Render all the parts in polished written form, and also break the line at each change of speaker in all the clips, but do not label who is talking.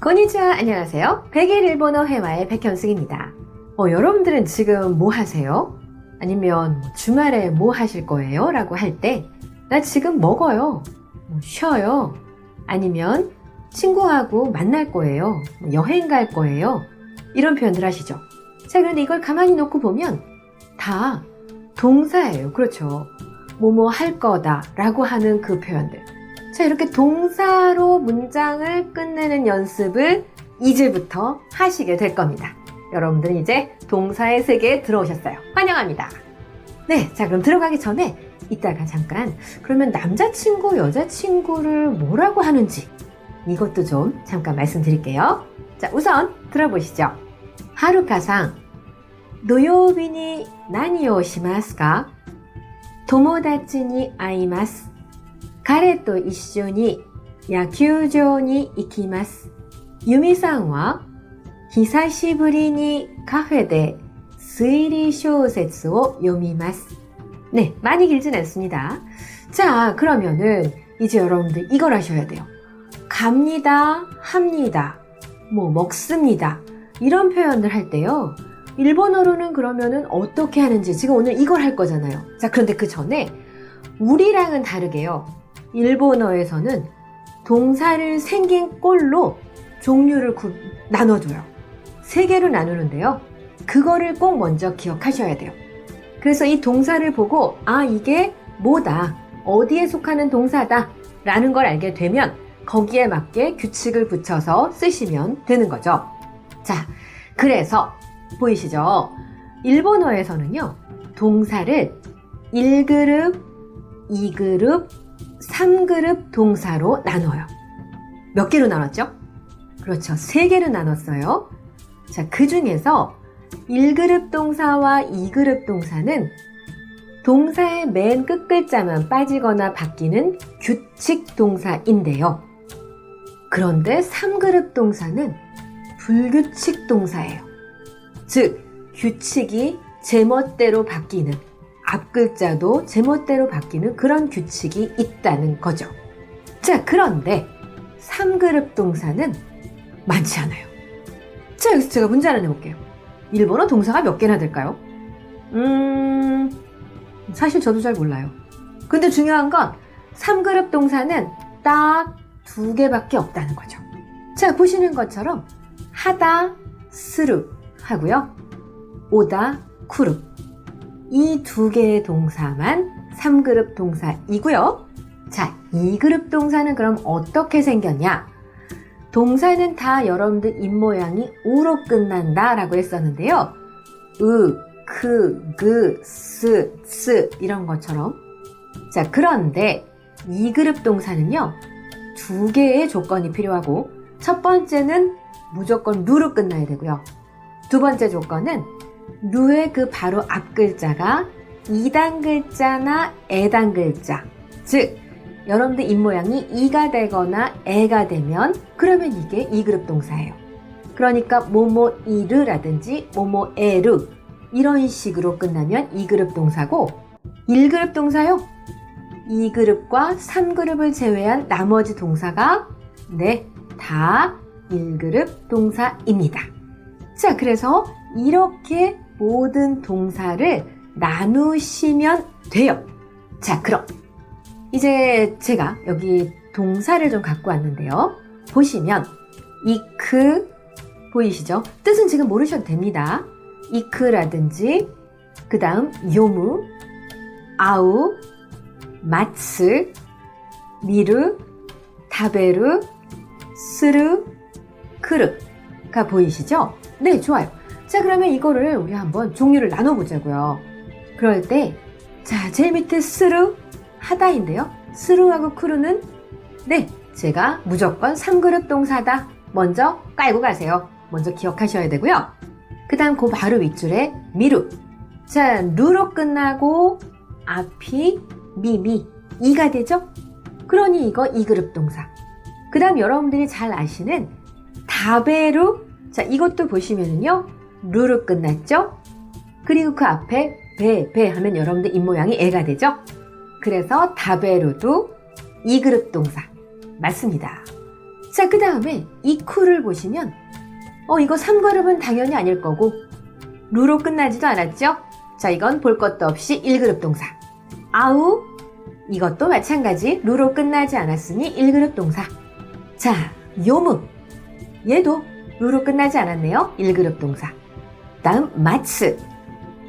konnichiwa, 안녕하세요. 100일 일본어 회화의 백현승입니다. 여러분들은 지금 뭐 하세요? 아니면 주말에 뭐 하실 거예요? 라고 할 때 나 지금 먹어요, 쉬어요, 아니면 친구하고 만날 거예요, 여행 갈 거예요, 이런 표현들 하시죠. 자, 그런데 이걸 가만히 놓고 보면 다 동사예요. 그렇죠. 뭐뭐 할 거다 라고 하는 그 표현들. 자, 이렇게 동사로 문장을 끝내는 연습을 이제부터 하시게 될 겁니다. 여러분들은 이제 동사의 세계에 들어오셨어요. 환영합니다. 네, 자, 그럼 들어가기 전에 이따가 잠깐 그러면 남자친구, 여자친구를 뭐라고 하는지 이것도 좀 잠깐 말씀드릴게요. 자, 우선 들어보시죠. 하루카상, 土曜日に何をしますか? 友達に会います。彼と一緒に野球場に行きます。ユミさんは久しぶりにカフェで推理小説を読みます。네, 많이 길진 않습니다. 자, 그러면은 이제 여러분들 이걸 하셔야 돼요. 갑니다, 합니다, 먹습니다. 이런 표현을 할 때요. 일본어로는 그러면은 어떻게 하는지 지금 오늘 이걸 할 거잖아요. 자, 그런데 그 전에 우리랑은 다르게요. 일본어에서는 동사를 생긴 꼴로 종류를 나눠줘요. 3개로 나누는데요. 그거를 꼭 먼저 기억하셔야 돼요. 그래서 이 동사를 보고 이게 뭐다, 어디에 속하는 동사다 라는 걸 알게 되면 거기에 맞게 규칙을 붙여서 쓰시면 되는 거죠. 자, 그래서 보이시죠? 일본어에서는요, 동사를 1그룹, 2그룹, 3그룹 동사로 나눠요. 몇 개로 나눴죠? 그렇죠. 3개로 나눴어요. 자, 그 중에서 1그룹 동사와 2그룹 동사는 동사의 맨 끝글자만 빠지거나 바뀌는 규칙 동사인데요. 그런데 3그룹 동사는 불규칙 동사예요. 즉, 규칙이 제멋대로 바뀌는, 앞글자도 제멋대로 바뀌는 그런 규칙이 있다는 거죠. 자, 그런데 3그룹 동사는 많지 않아요. 자, 여기서 제가 문제 하나 내볼게요. 일본어 동사가 몇 개나 될까요? 사실 저도 잘 몰라요. 근데 중요한 건 3그룹 동사는 딱 2개밖에 없다는 거죠. 자, 보시는 것처럼 하다, 스루 하고요. 오다, 쿠루. 이 2개의 동사만 3그룹 동사이고요. 자, 2그룹 동사는 그럼 어떻게 생겼냐? 동사는 다 여러분들 입모양이 우로 끝난다 라고 했었는데요. 으, 크, 그, 스 이런 것처럼. 자, 그런데 2그룹 동사는요, 2개의 조건이 필요하고, 첫 번째는 무조건 루로 끝나야 되고요. 두 번째 조건은 루의 그 바로 앞 글자가 2단 글자나 에단 글자, 즉 여러분들 입모양이 이가 되거나 에가 되면 그러면 이게 2그룹 동사예요. 그러니까 모모이르라든지 모모에르 이런 식으로 끝나면 2그룹 동사고, 1그룹 동사요, 2그룹과 3그룹을 제외한 나머지 동사가 다 1그룹 동사입니다. 자, 그래서 이렇게 모든 동사를 나누시면 돼요. 자, 그럼 이제 제가 여기 동사를 좀 갖고 왔는데요. 보시면 이크 보이시죠? 뜻은 지금 모르셔도 됩니다. 이크라든지 그 다음 요무, 아우, 마츠, 미루, 타베루, 스루, 크르가 보이시죠? 네, 좋아요. 자, 그러면 이거를 우리 한번 종류를 나눠보자고요. 그럴 때, 자, 제일 밑에 스루, 하다인데요. 스루하고 크루는 제가 무조건 3그룹 동사다 먼저 깔고 가세요. 먼저 기억하셔야 되고요. 그 다음 그 바로 윗줄에 미루. 자, 루로 끝나고 앞이 이가 되죠? 그러니 이거 2그룹 동사. 그 다음 여러분들이 잘 아시는 다베루. 자, 이것도 보시면은요, 루로 끝났죠? 그리고 그 앞에 배 하면 여러분들 입모양이 애가 되죠? 그래서 다베루도 2그룹 동사 맞습니다. 자, 그 다음에 이 쿠를 보시면 이거 3그룹은 당연히 아닐 거고 루로 끝나지도 않았죠? 자, 이건 볼 것도 없이 1그룹 동사. 아우, 이것도 마찬가지 루로 끝나지 않았으니 1그룹 동사. 자, 요무, 얘도 루로 끝나지 않았네요. 1그룹 동사. 다음 마츠,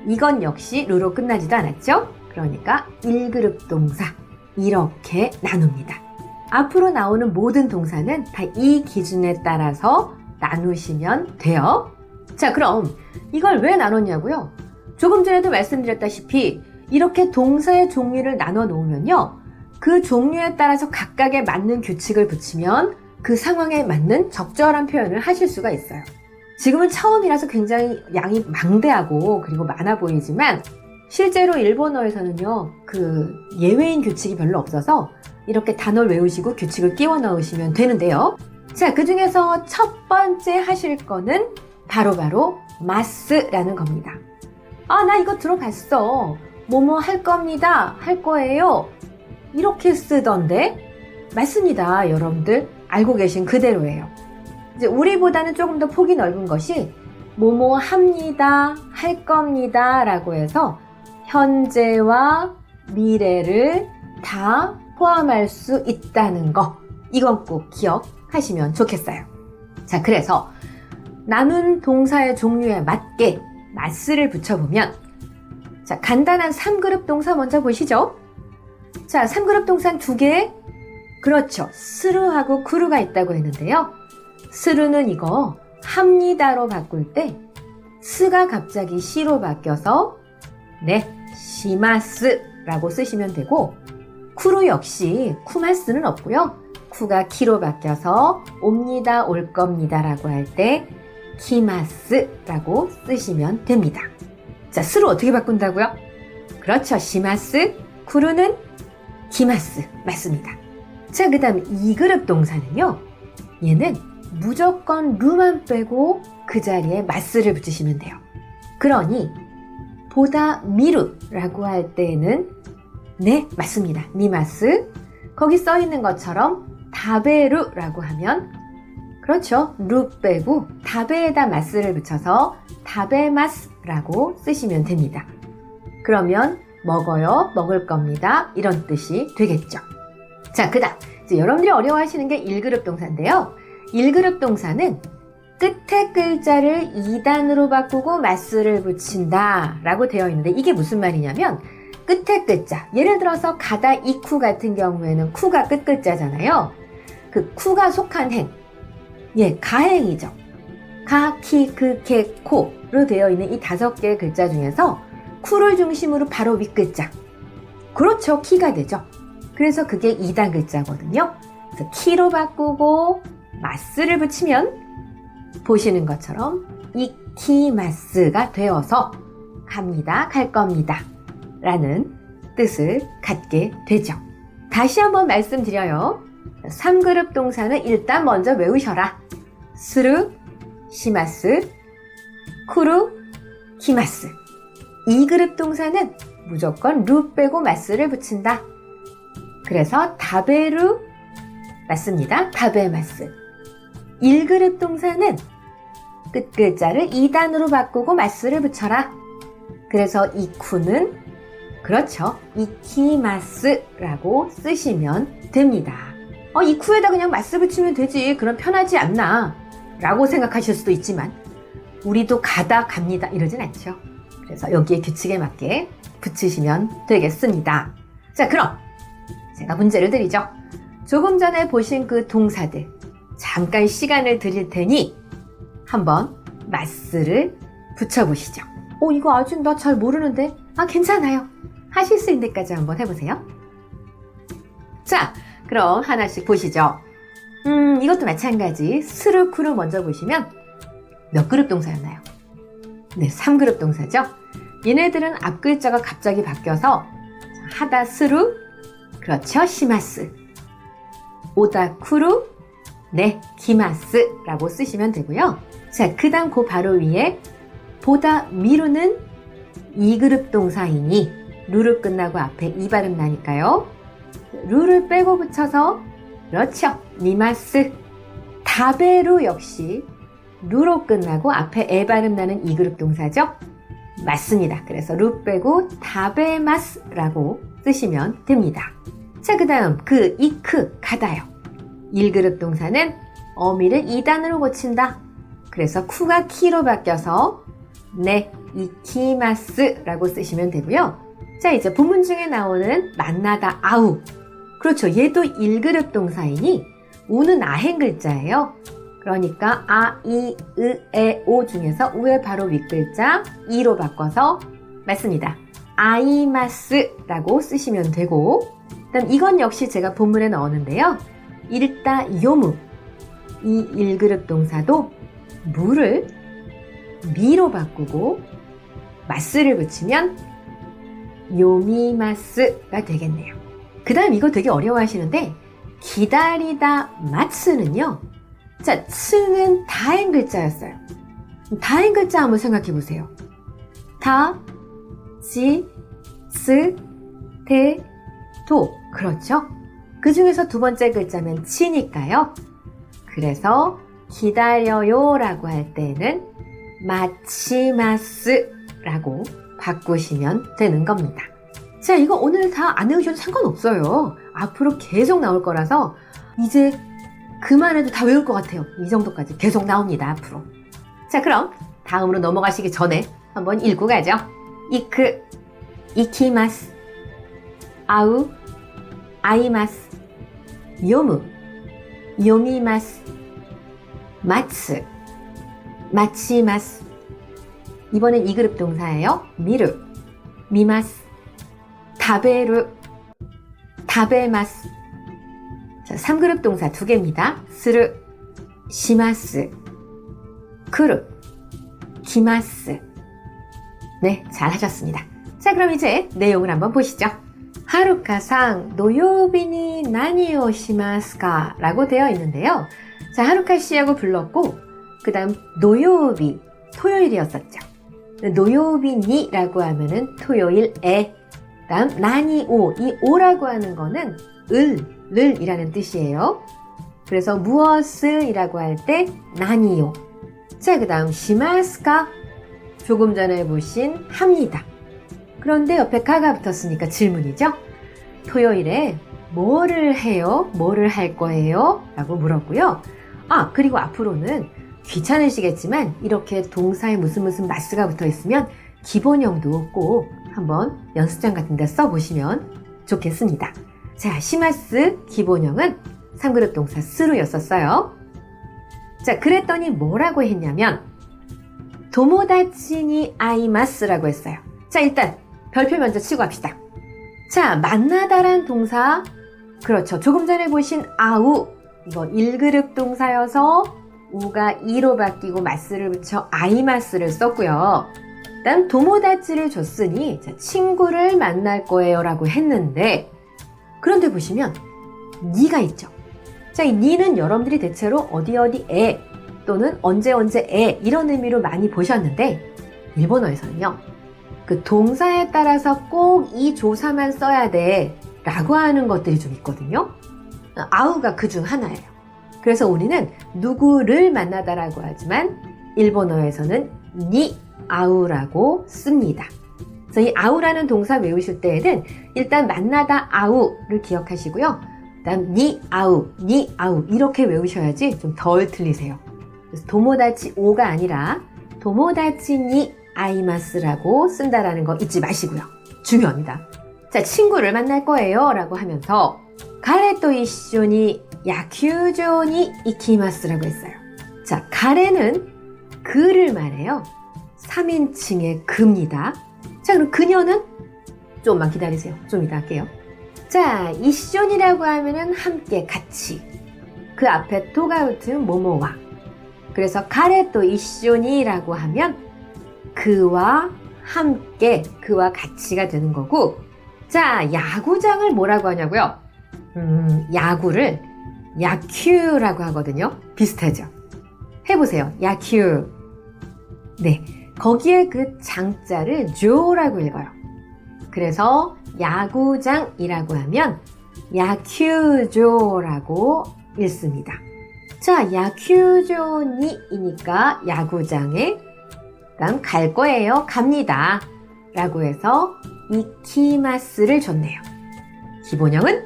이건 역시 루로 끝나지도 않았죠? 그러니까 1그룹 동사. 이렇게 나눕니다. 앞으로 나오는 모든 동사는 다 이 기준에 따라서 나누시면 돼요. 자, 그럼 이걸 왜 나눴냐고요? 조금 전에도 말씀드렸다시피 이렇게 동사의 종류를 나눠 놓으면요, 그 종류에 따라서 각각에 맞는 규칙을 붙이면 그 상황에 맞는 적절한 표현을 하실 수가 있어요. 지금은 처음이라서 굉장히 양이 망대하고 그리고 많아 보이지만 실제로 일본어에서는요, 그 예외인 규칙이 별로 없어서 이렇게 단어를 외우시고 규칙을 끼워 넣으시면 되는데요. 자, 그 중에서 첫 번째 하실 거는 바로 마스라는 겁니다. 아, 나 이거 들어봤어. 뭐뭐 할 겁니다. 할 거예요. 이렇게 쓰던데? 맞습니다. 여러분들 알고 계신 그대로예요. 이제 우리보다는 조금 더 폭이 넓은 것이 뭐뭐 합니다. 할 겁니다. 라고 해서 현재와 미래를 다 포함할 수 있다는 거. 이건 꼭 기억하시면 좋겠어요. 자, 그래서 남은 동사의 종류에 맞게 마스를 붙여보면, 자, 간단한 3그룹 동사 먼저 보시죠. 자, 3그룹 동사는 2개. 그렇죠. 스루하고 쿠루가 있다고 했는데요. 스루는 이거 합니다로 바꿀 때 스가 갑자기 시로 바뀌어서 시마스라고 쓰시면 되고, 쿠루 역시 쿠마스는 없고요. 쿠가 키로 바뀌어서 옵니다, 올 겁니다 라고 할 때 키마스라고 쓰시면 됩니다. 자, 스로 어떻게 바꾼다고요? 그렇죠. 시마스, 쿠루는 키마스. 맞습니다. 자, 그 다음 2그룹 동사는요, 얘는 무조건 루만 빼고 그 자리에 마스를 붙이시면 돼요. 그러니 보다 미루라고 할 때는 맞습니다. 니마스. 거기 써 있는 것처럼 다베루라고 하면, 그렇죠, 루 빼고 다베에다 마스를 붙여서 다베마스라고 쓰시면 됩니다. 그러면 먹어요, 먹을 겁니다, 이런 뜻이 되겠죠. 자, 그 다음 이제 여러분들이 어려워하시는 게 1그룹 동사인데요. 1그룹 동사는 끝에 글자를 2단으로 바꾸고 마스를 붙인다 라고 되어 있는데, 이게 무슨 말이냐면 끝에 글자, 예를 들어서 가다 이쿠 같은 경우에는 쿠가 끝 글자잖아요. 그 쿠가 속한 행, 가행이죠. 가, 키, 그, 개, 코로 되어 있는 이 5개의 글자 중에서 쿠를 중심으로 바로 윗 글자, 그렇죠, 키가 되죠. 그래서 그게 2단 글자거든요. 그래서 키로 바꾸고 마스를 붙이면 보시는 것처럼 이키마스가 되어서 갑니다, 갈 겁니다 라는 뜻을 갖게 되죠. 다시 한번 말씀드려요. 3그룹 동사는 일단 먼저 외우셔라. 스루, 시마스, 쿠루, 키마스. 2그룹 동사는 무조건 루 빼고 마스를 붙인다. 그래서 다베루, 맞습니다. 다베마스. 1그룹 동사는 끝 글자를 2단으로 바꾸고 마스를 붙여라. 그래서 이쿠는, 그렇죠, 이키마스라고 쓰시면 됩니다. 이쿠에다 그냥 마스 붙이면 되지, 그럼 편하지 않나 라고 생각하실 수도 있지만 우리도 가다 갑니다 이러진 않죠. 그래서 여기에 규칙에 맞게 붙이시면 되겠습니다. 자, 그럼 제가 문제를 드리죠. 조금 전에 보신 그 동사들 잠깐 시간을 드릴 테니 한번 마스를 붙여보시죠. 이거 아직 나 잘 모르는데. 괜찮아요. 하실 수 있는 데까지 한번 해보세요. 자, 그럼 하나씩 보시죠. 이것도 마찬가지. 스루, 쿠루 먼저 보시면 몇 그룹 동사였나요? 3그룹 동사죠. 얘네들은 앞 글자가 갑자기 바뀌어서 하다 스루, 그렇죠, 시마스. 오다 쿠루, 기마스라고 쓰시면 되고요. 자, 그 다음 그 바로 위에 보다 미루는 2그룹 동사이니 루를 끝나고 앞에 이 발음 나니까요. 루를 빼고 붙여서, 그렇죠, 니마스. 다베루 역시 루로 끝나고 앞에 에 발음 나는 2그룹 동사죠? 맞습니다. 그래서 루 빼고 다베마스라고 쓰시면 됩니다. 자, 그 다음 이크 가다요. 1그룹 동사는 어미를 2단으로 고친다. 그래서 쿠가 키로 바뀌어서 네, 이키마스라고 쓰시면 되고요. 자, 이제 본문 중에 나오는 만나다 아우. 그렇죠. 얘도 1그룹 동사이니 우는 아행 글자예요. 그러니까 아, 이, 으, 에, 오 중에서 우의 바로 윗글자 이로 바꿔서 맞습니다. 아이마스라고 쓰시면 되고, 그다음 이건 역시 제가 본문에 넣었는데요. 일다 요무. 이 1그룹 동사도 무를 미로 바꾸고 마스를 붙이면 요미마스가 되겠네요. 그 다음 이거 되게 어려워하시는데 기다리다 마츠는요. 자, 츠는 다행 글자였어요. 다행 글자 한번 생각해 보세요. 다, 지, 스, 테, 도. 그렇죠? 그 중에서 두 번째 글자면 치니까요. 그래서 기다려요 라고 할 때는 마치마스라고 바꾸시면 되는 겁니다. 자, 이거 오늘 다 안 외우셔도 상관없어요. 앞으로 계속 나올 거라서 이제 그만해도 다 외울 것 같아요. 이 정도까지 계속 나옵니다, 앞으로. 자, 그럼 다음으로 넘어가시기 전에 한번 읽고 가죠. 이크, 이키마스, 아우, 아이마스, 요무, 요미마스, 마츠, 마치마스. 이번엔 2그룹 동사예요. 미루, 미마스, 다베루, 다베마스. 자, 3그룹 동사 2개입니다. 스르, 시마스, 크루, 기마스. 네, 잘하셨습니다. 자, 그럼 이제 내용을 한번 보시죠. 하루카상 노요비니 나니오 시마스까? 라고 되어 있는데요. 자, 하루카 씨하고 불렀고 그 다음 노요비, 토요일이었었죠. 노요비니 라고 하면은 토요일에, 다음 나니오, 이 오라고 하는 거는 을 이라는 뜻이에요. 그래서 무엇을 이라고 할 때 나니요. 자, 그 다음 시마스까? 조금 전에 보신 합니다. 그런데 옆에 가가 붙었으니까 질문이죠. 토요일에 뭐를 해요? 뭐를 할 거예요? 라고 물었고요. 아, 그리고 앞으로는 귀찮으시겠지만 이렇게 동사에 무슨 마스가 붙어 있으면 기본형도 꼭 한번 연습장 같은 데 써보시면 좋겠습니다. 자, 시마스 기본형은 3그룹 동사 스루였었어요. 자, 그랬더니 뭐라고 했냐면 도모다치니 아이마스라고 했어요. 자, 일단 별표 먼저 치고 합시다. 자, 만나다란 동사, 그렇죠. 조금 전에 보신 아우, 이거 1그룹 동사여서 우가 이로 바뀌고 마스를 붙여 아이마스를 썼고요. 그다음 도모다치를 줬으니 자, 친구를 만날 거예요 라고 했는데, 그런데 보시면 니가 있죠. 자, 이 니는 여러분들이 대체로 어디에 또는 언제에 이런 의미로 많이 보셨는데 일본어에서는요. 그 동사에 따라서 꼭 이 조사만 써야 돼 라고 하는 것들이 좀 있거든요. 아우가 그 중 하나예요. 그래서 우리는 누구를 만나다라고 하지만 일본어에서는 니 아우라고 씁니다. 그래서 이 아우라는 동사 외우실 때에는 일단 만나다 아우를 기억하시고요. 그다음 니 아우 이렇게 외우셔야지 좀 덜 틀리세요. 그래서 도모다치 오가 아니라 도모다치 니 아이마스라고 쓴다라는 거 잊지 마시고요. 중요합니다. 자, 친구를 만날 거예요 라고 하면서 가레또 이쇼니 야큐조니 이키마스라고 했어요. 자, 가레는 그를 말해요. 3인칭의 그입니다. 자, 그럼 그녀는 조금만 기다리세요. 좀 이따 할게요. 자, 이쇼니라고 하면은 함께 같이, 그 앞에 또가 붙은 뭐뭐와, 그래서 가레또 이쇼니라고 하면 그와 함께, 그와 같이가 되는 거고, 자, 야구장을 뭐라고 하냐고요? 야구를 야큐라고 하거든요. 비슷하죠? 해보세요. 야큐. 네, 거기에 그 장자를 조라고 읽어요. 그래서 야구장이라고 하면 야큐조라고 읽습니다. 자, 야큐조니이니까 야구장에, 그다음 갈 거예요, 갑니다 라고 해서 이키마스를 줬네요. 기본형은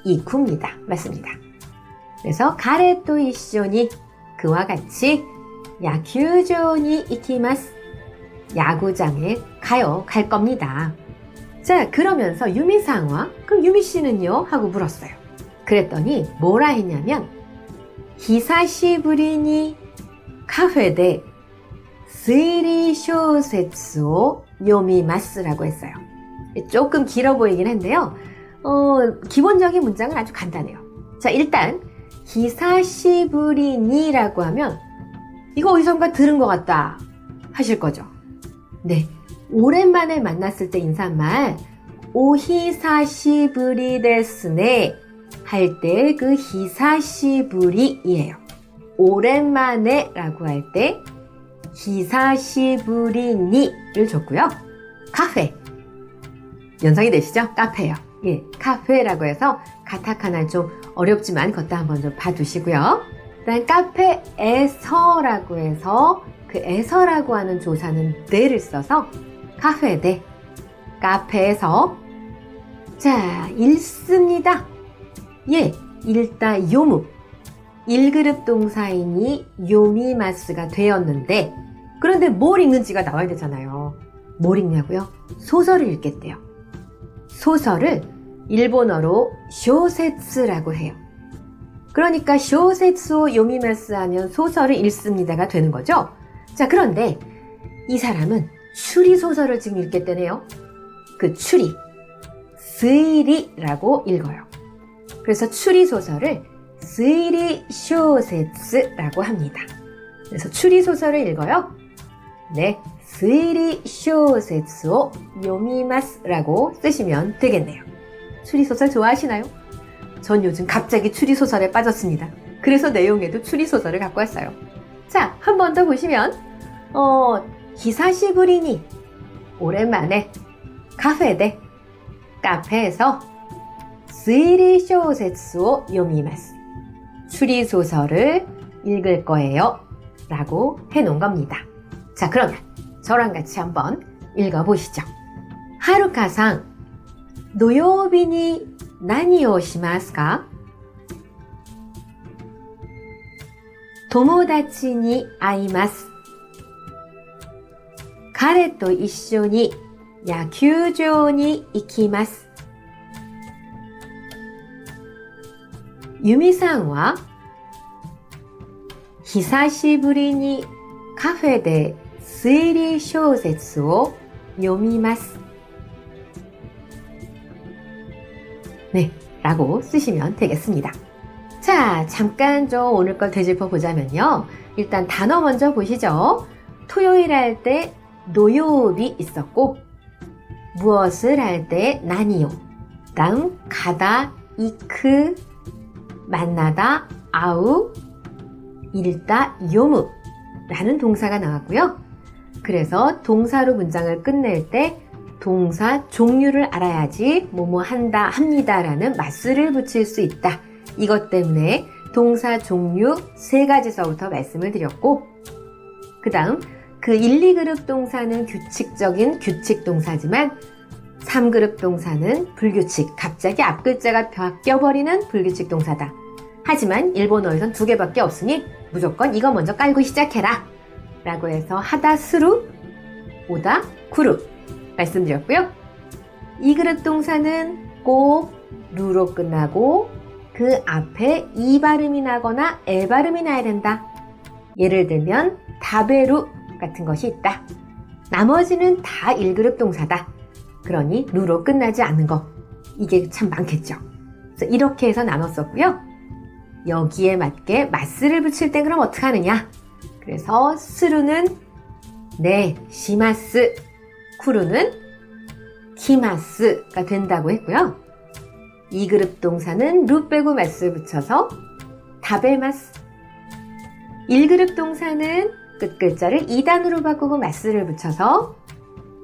이쿠입니다. 맞습니다. 그래서 가레또 이쇼니, 그와 같이 야큐조니 이키마스, 야구장에 가요, 갈 겁니다. 자, 그러면서 유미상와 그럼 유미씨는요? 하고 물었어요. 그랬더니 뭐라 했냐면 히사시부리니 카페데 스리 쇼세츠오 요미마스라고 했어요. 조금 길어 보이긴 한데요. 기본적인 문장은 아주 간단해요. 자, 일단 히사시부리니라고 하면 이거 어디선가 들은 것 같다 하실 거죠. 네, 오랜만에 만났을 때 인사말 오히사시부리 데스네 할 때 그 히사시부리이에요. 오랜만에 라고 할 때 히사시부리니를 줬고요. 카페, 연상이 되시죠? 카페요. 예, 카페라고 해서 가타카나 좀 어렵지만 그것도 한번 좀 봐두시고요. 그다음 카페에서라고 해서 그 에서라고 하는 조사는 네를 써서 카페데, 카페에서. 자, 읽습니다. 예, 읽다 요무, 1그룹 동사이니 요미마스가 되었는데, 그런데 뭘 읽는지가 나와야 되잖아요. 뭘 읽냐고요? 소설을 읽겠대요. 소설을 일본어로 쇼세츠라고 해요. 그러니까 쇼세츠오 요미마스 하면 소설을 읽습니다가 되는 거죠. 자, 그런데 이 사람은 추리소설을 지금 읽겠다네요. 그 추리, 스이리라고 읽어요. 그래서 추리소설을 스이리 쇼세츠라고 합니다. 그래서 추리소설을 읽어요. 네, 스이리 쇼세츠오 요미마스라고 쓰시면 되겠네요. 추리소설 좋아하시나요? 전 요즘 갑자기 추리소설에 빠졌습니다. 그래서 내용에도 추리소설을 갖고 왔어요. 자, 한 번 더 보시면 히사시부리니, 오랜만에, 카페데, 카페에서 스이리 쇼세츠오 요미마스, 추리소설을 읽을 거예요 라고 해놓은 겁니다. 자, 그러면 저랑 같이 한번 읽어보시죠. 하루카상, 노요비니 나니오 시마스까? 토모다치に会います。彼と一緒に野球場に行きます。ユミさんは久しぶりにカフェで推理小説を読みます。네, 라고 쓰시면 되겠습니다. 자, 잠깐 좀 오늘 걸 되짚어 보자면요. 일단 단어 먼저 보시죠. 토요일 할 때 노요비 있었고, 무엇을 할 때 나니요. 다음 가다, 이크, 만나다, 아우, 읽다, 요무 라는 동사가 나왔고요. 그래서 동사로 문장을 끝낼 때 동사 종류를 알아야지 뭐뭐 한다, 합니다 라는 맞수를 붙일 수 있다. 이것 때문에 동사 종류 3가지서부터 말씀을 드렸고, 그 다음 그 1, 2그룹 동사는 규칙적인 규칙 동사지만 3그룹 동사는 불규칙, 갑자기 앞글자가 바뀌어버리는 불규칙 동사다. 하지만 일본어에선 2개밖에 없으니 무조건 이거 먼저 깔고 시작해라 라고 해서 하다, 스루, 오다, 구루 말씀드렸고요. 2그룹 동사는 꼭 루로 끝나고 그 앞에 이 발음이 나거나 에 발음이 나야 된다. 예를 들면 다베루 같은 것이 있다. 나머지는 다 1그룹 동사다. 그러니 루로 끝나지 않는 거, 이게 참 많겠죠. 그래서 이렇게 해서 나눴었고요. 여기에 맞게 맞스를 붙일 땐 그럼 어떻게 하느냐? 그래서 스루는 네, 시마스, 쿠루는 키마스가 된다고 했고요. 2그룹 동사는 루 빼고 마스를 붙여서 다베마스. 1그룹 동사는 끝글자를 2단으로 바꾸고 마스를 붙여서,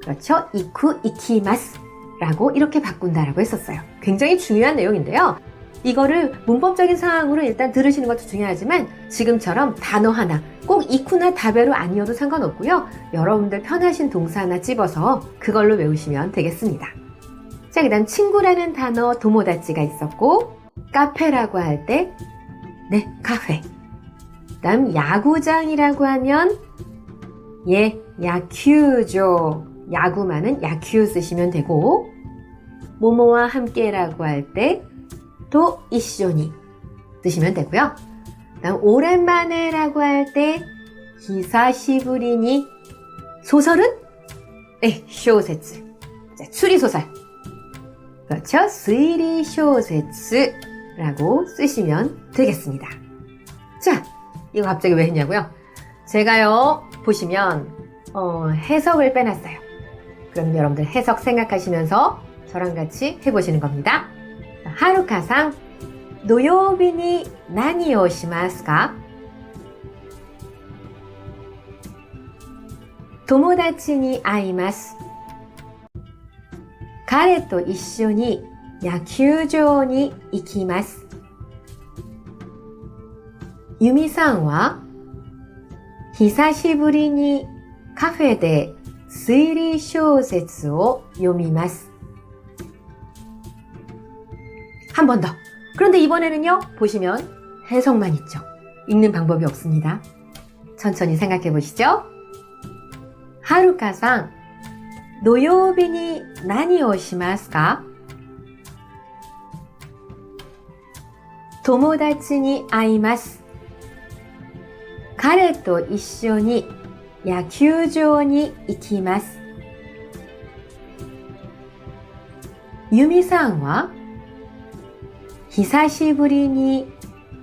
그렇죠, 이쿠, 이키마스 라고 이렇게 바꾼다라고 했었어요. 굉장히 중요한 내용인데요. 이거를 문법적인 상황으로 일단 들으시는 것도 중요하지만 지금처럼 단어 하나, 꼭 이쿠나 다베로 아니어도 상관없고요. 여러분들 편하신 동사 하나 찝어서 그걸로 외우시면 되겠습니다. 자, 그 다음 친구라는 단어 도모다치가 있었고, 카페라고 할 때 네, 카페. 그 다음 야구장이라고 하면 예, 야큐죠. 야구만은 야큐 쓰시면 되고, 모모와 함께라고 할 때 또 이쇼니 쓰시면 되고요. 그다음 오랜만에라고 할 때 히사시부리니. 소설은 네, 쇼세츠. 자, 추리소설. 그렇죠? 스이리 쇼세츠라고 쓰시면 되겠습니다. 자, 이거 갑자기 왜 했냐고요? 제가요, 보시면 해석을 빼놨어요. 그럼 여러분들 해석 생각하시면서 저랑 같이 해보시는 겁니다. 하루카상, 土曜日に何をしますか? 友達に会います。彼と一緒に野球場に行きます。ユミさんは久しぶりにカフェで推理小説を読みます。한 번 더. 그런데 이번에는요, 보시면 해석만 있죠. 읽는 방법이 없습니다. 천천히 생각해 보시죠. 하루카상, 土曜日に何をしますか? 友達に会います。彼と一緒に野球場に行きます。ユミさんは久しぶりに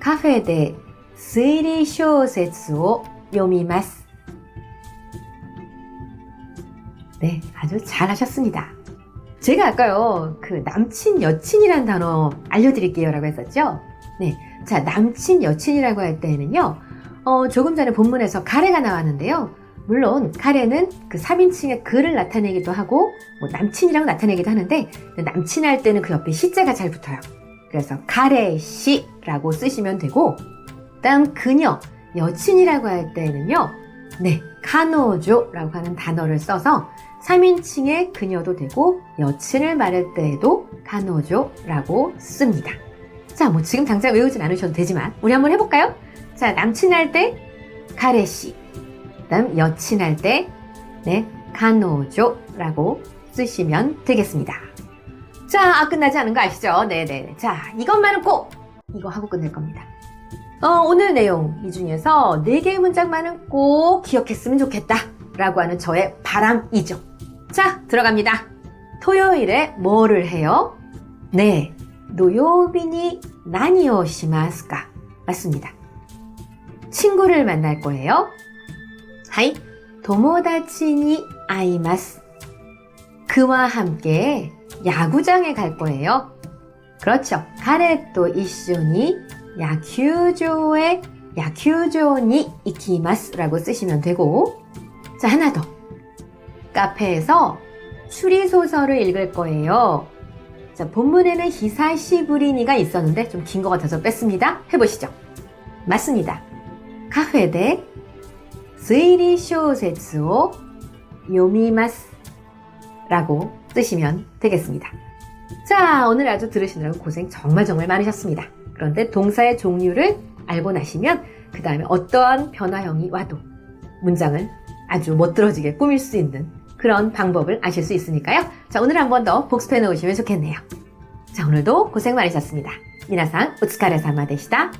カフェで推理小説を読みます. 네, 아주 잘하셨습니다. 제가 아까요, 그 남친, 여친이란 단어 알려드릴게요 라고 했었죠? 네, 자, 남친, 여친이라고 할 때는요, 조금 전에 본문에서 가래가 나왔는데요. 물론 가래는 그 3인칭의 그를 나타내기도 하고 뭐 남친이라고 나타내기도 하는데, 남친 할 때는 그 옆에 시자가 잘 붙어요. 그래서 가래시라고 쓰시면 되고, 다음 그녀, 여친이라고 할 때는요, 네, 카노조라고 하는 단어를 써서 3인칭의 그녀도 되고 여친을 말할 때에도 카노조라고 씁니다. 자, 뭐 지금 당장 외우진 않으셔도 되지만 우리 한번 해볼까요? 자, 남친 할 때 가래시, 그다음 여친 할 때 네, 카노조라고 쓰시면 되겠습니다. 자, 끝나지 않은 거 아시죠? 네네. 자, 이것만은 꼭 이거 하고 끝낼 겁니다. 오늘 내용 이 중에서 4개의 문장만은 꼭 기억했으면 좋겠다 라고 하는 저의 바람이죠. 자, 들어갑니다. 토요일에 뭐를 해요? 네, 土曜日に何をしますか? 맞습니다. 친구를 만날 거예요. はい、友達に会います. 그와 함께 야구장에 갈 거예요. 그렇죠. 彼と一緒に野球場に行きます라고 쓰시면 되고, 자, 하나 더. 카페에서 추리소설을 읽을 거예요. 자, 본문에는 히사시부리니가 있었는데 좀 긴 것 같아서 뺐습니다. 해보시죠. 맞습니다. 카페에 推理小説を読みます라고 쓰시면 되겠습니다. 자, 오늘 아주 들으시느라고 고생 정말 많으셨습니다. 그런데 동사의 종류를 알고 나시면 그 다음에 어떠한 변화형이 와도 문장을 아주 멋들어지게 꾸밀 수 있는 그런 방법을 아실 수 있으니까요. 자, 오늘 한 번 더 복습해 놓으시면 좋겠네요. 자, 오늘도 고생 많으셨습니다. 미나상 오츠카레사마でした.